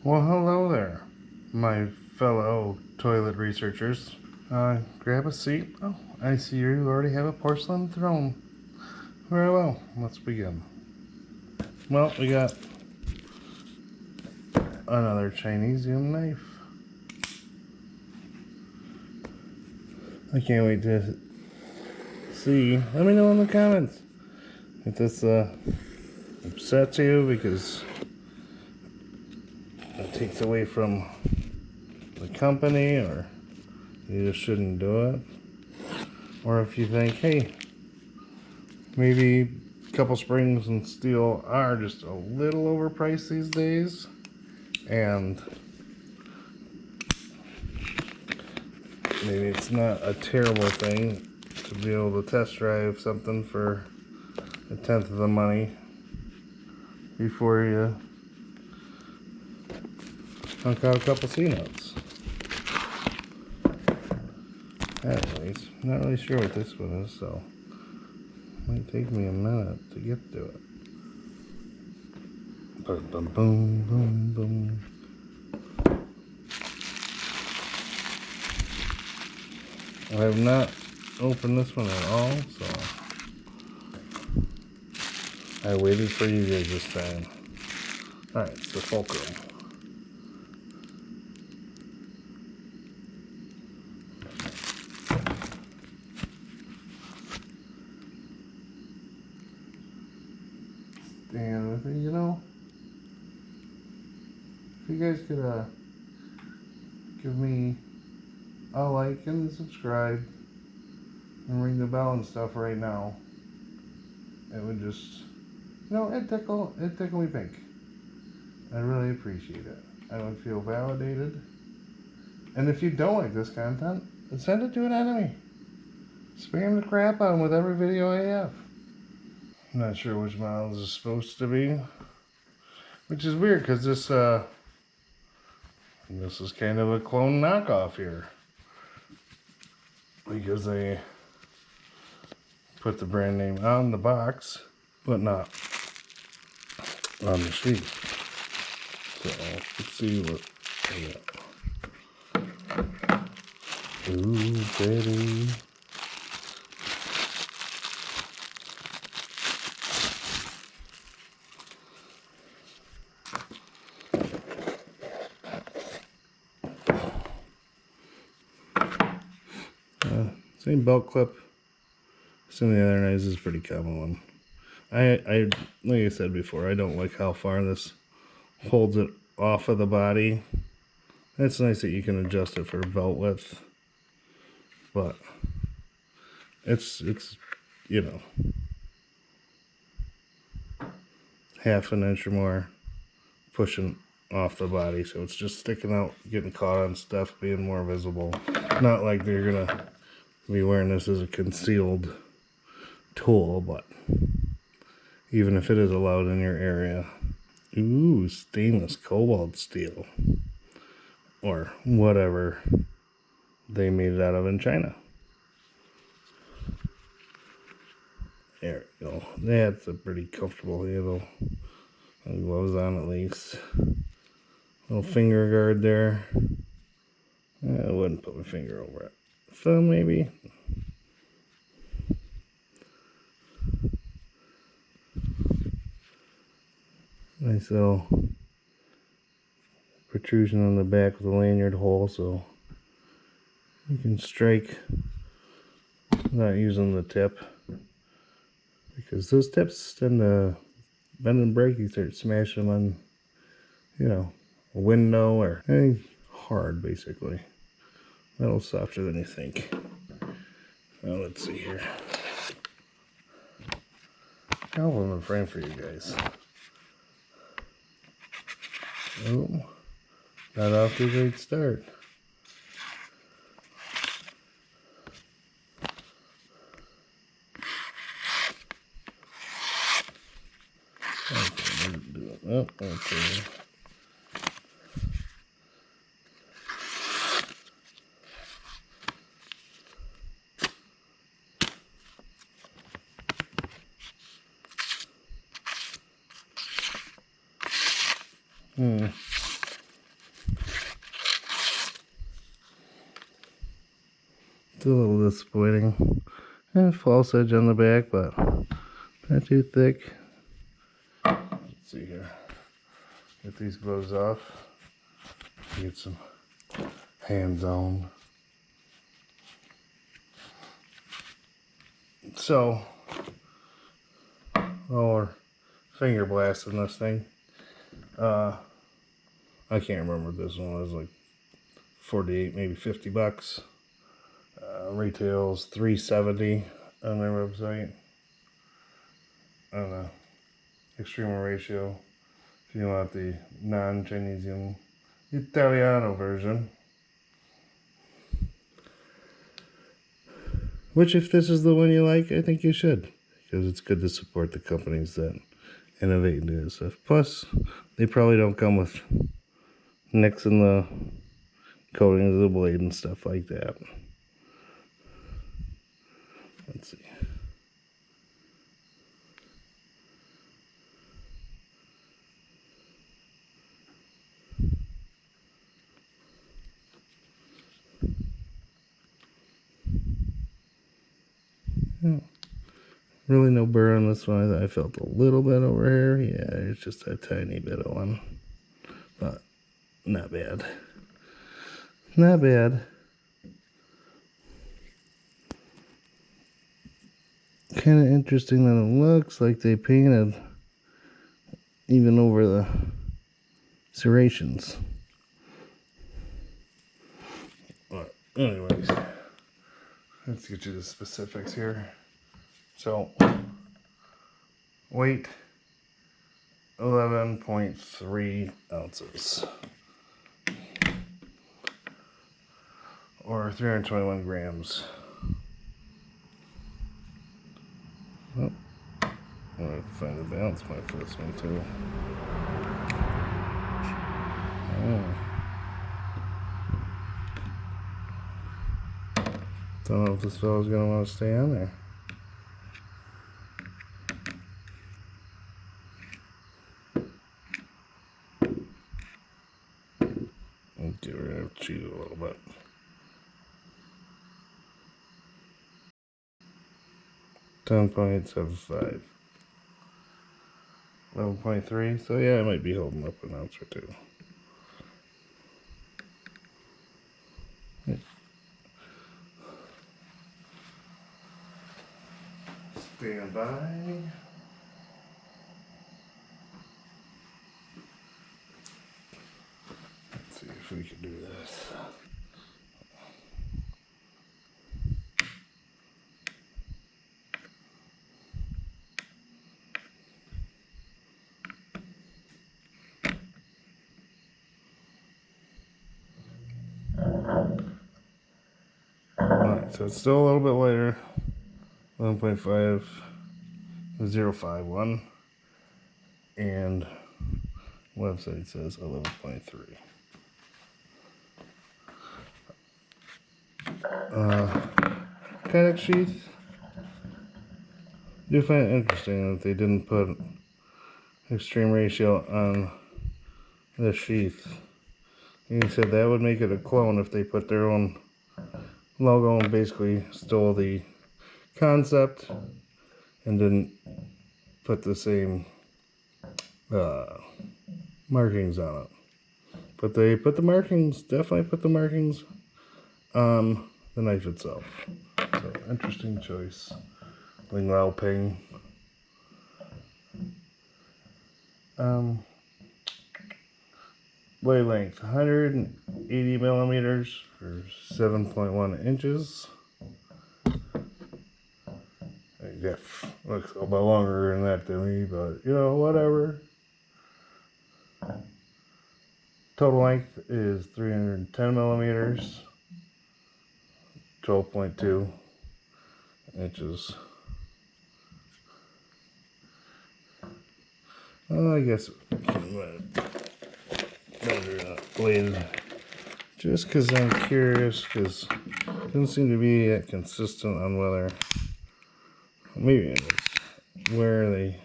Well, hello there, my fellow toilet researchers. Grab a seat. Oh, I see you already have a porcelain throne. Very well, let's begin. Well, we got another Chinese knife. I can't wait to see. Let me know in the comments if this upsets you because it takes away from the company, or you just shouldn't do it, or if you think, hey, maybe a couple springs and steel are just a little overpriced these days, and maybe it's not a terrible thing to be able to test drive something for a tenth of the money before you hunk out a couple C-nuts. Anyways, not really sure what this one is, so it might take me a minute to get to it. Boom, boom, boom, boom, boom. I have not opened this one at all, so I waited for you guys this time. Alright, it's the Fulcrum. And you know, if you guys could give me a like and subscribe and ring the bell and stuff right now, it would just, it'd tickle me pink. I really appreciate it. I would feel validated. And if you don't like this content, then send it to an enemy. Spam the crap out of them with every video I have. I'm not sure which model this is supposed to be, which is weird because this is kind of a clone knockoff here, because they put the brand name on the box but not on the sheet. So let's see what we got. Ooh, baby. Same belt clip. Some of the other knives is a pretty common one. I like I said before, I don't like how far this holds it off of the body. It's nice that you can adjust it for belt width, but it's half an inch or more pushing off the body, so it's just sticking out, getting caught on stuff, being more visible. Not like they're gonna be wearing this as a concealed tool, but even if it is allowed in your area. Ooh, stainless cobalt steel, or whatever they made it out of in China. There we go. That's a pretty comfortable handle. Gloves on at least. Little finger guard there. I wouldn't put my finger over it. Thumb maybe. Nice little protrusion on the back with a lanyard hole, so you can strike without using the tip, because those tips tend to bend and break. You start smashing them on, a window or anything hard, basically. A little softer than you think. Now let's see here. I'll put them in frame for you guys. Oh, not off to a great start. Oh, okay. It's a little disappointing. And false edge on the back, but not too thick. Let's see here. Get these gloves off. Get some hands on. So, we're finger blasting this thing. I can't remember what this one was, like 48, maybe 50 bucks. Retails $3.70 on their website. On the Extrema ratio. If you want the non-Chinesian Italiano version. Which, if this is the one you like, I think you should. Because it's good to support the companies that innovate and do this stuff. Plus, they probably don't come with nicks in the coating of the blade and stuff like that. Let's see. Oh, really no burr on this one. I felt a little bit over here. Yeah, it's just a tiny bit of one. But not bad. Not bad. Kind of interesting that it looks like they painted even over the serrations. But anyways, let's get you the specifics here. So, weight 11.3 ounces, or 321 grams. Oh, I have to find the balance point for this one too. Don't know if this fellow's gonna want to stay on there. Okay, we're gonna cheat a little bit. $10.75. 11.3. So yeah, I might be holding up an ounce or two. Stand by. Let's see if we can do this. Alright, so it's still a little bit lighter. 11.5, 051, and website says 11.3. Kinetic sheath. I do find it interesting that they didn't put extreme ratio on the sheath. And he said that would make it a clone if they put their own logo and basically stole the concept and didn't put the same markings on it. But they put the markings, definitely put the markings on the knife itself. So, interesting choice. Ling Lao Ping. Blade length 180 millimeters for 7.1 inches. Yeah, looks a little bit longer than that to me, but you know, whatever. Total length is 310 millimeters, 12.2 inches. I guess we can measure that blade just because I'm curious, because it doesn't seem to be that consistent on whether, maybe it is, where they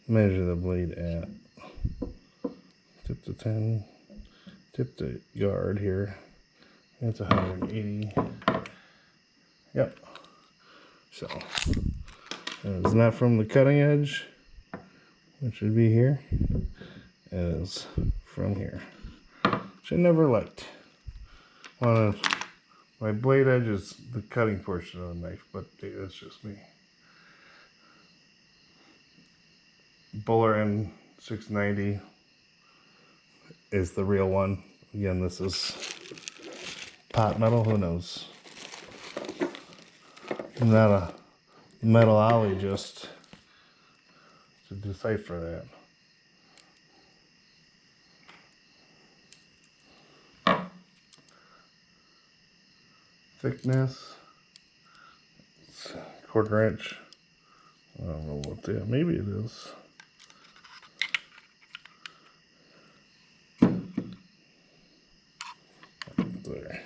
measure the blade at. Tip to 10, tip to yard here. That's 180. Yep. So it's not from the cutting edge, which would be here. It is from here, which I never liked. My blade edge is the cutting portion of the knife, but it's just me. Buller N690 is the real one. Again, this is pot metal, who knows? I'm not a metalologist to decipher that. Thickness, it's 1/4 inch. I don't know what that, maybe it is. There.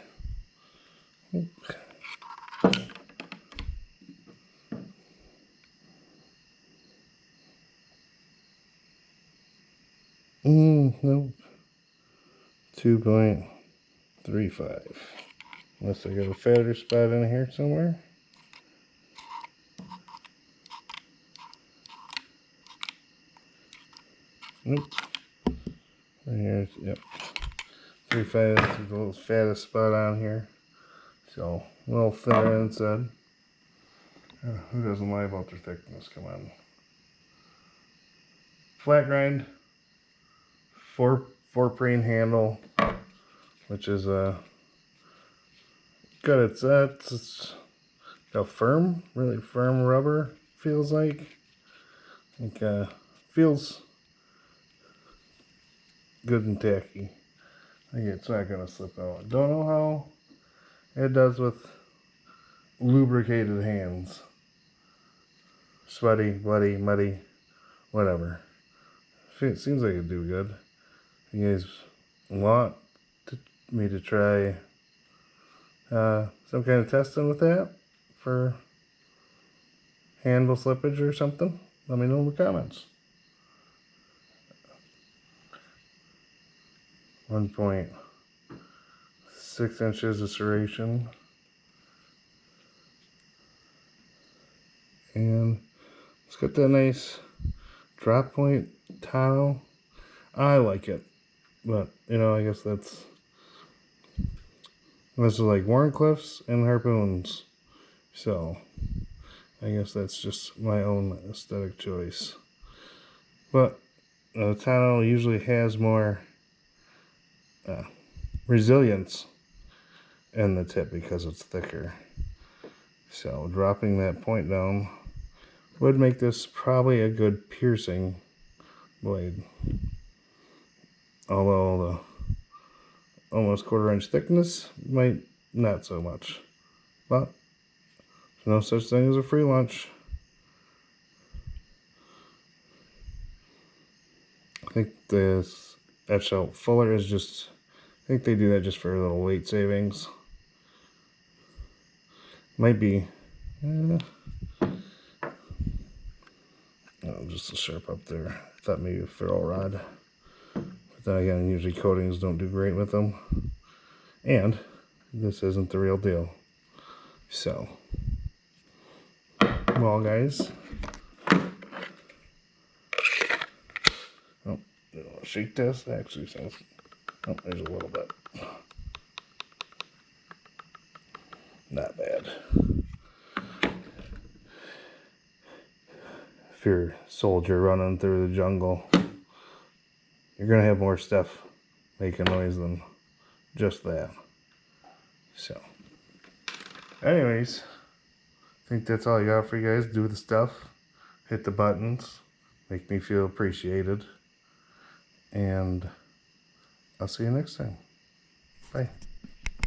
Nope. 2.35. Unless I got a fatter spot in here somewhere. Nope. Right here, yep. 3/5 is the little fattest spot on here. So, a little thinner inside. Who doesn't lie about their thickness? Come on. Flat grind. 4-preen handle, which is good. It's a firm, really firm rubber. Feels like feels good and tacky. I think it's not gonna slip out. Don't know how it does with lubricated hands. Sweaty, bloody, muddy, whatever. It seems like it'd do good. You guys want me to try some kind of testing with that for handle slippage or something? Let me know in the comments. 1.6 inches of serration. And it's got that nice drop point tile. I like it. But, you know, I guess this is like Warncliffs and harpoons. So, I guess that's just my own aesthetic choice. But the tile usually has more resilience in the tip because it's thicker. So, dropping that point down would make this probably a good piercing blade. Although the almost 1/4 inch thickness might not so much. But there's no such thing as a free lunch. I think this etch out fuller is just, I think they do that just for a little weight savings. Might be just a sharp up there. I thought maybe a ferrule rod. But then again, usually coatings don't do great with them. And this isn't the real deal. So, well guys. Oh, shake this. Actually sounds, oh, there's a little bit. Not bad. If you're a soldier running through the jungle, you're gonna have more stuff making noise than just that. So, anyways, I think that's all I got for you guys. Do the stuff, hit the buttons, make me feel appreciated, and I'll see you next time. Bye.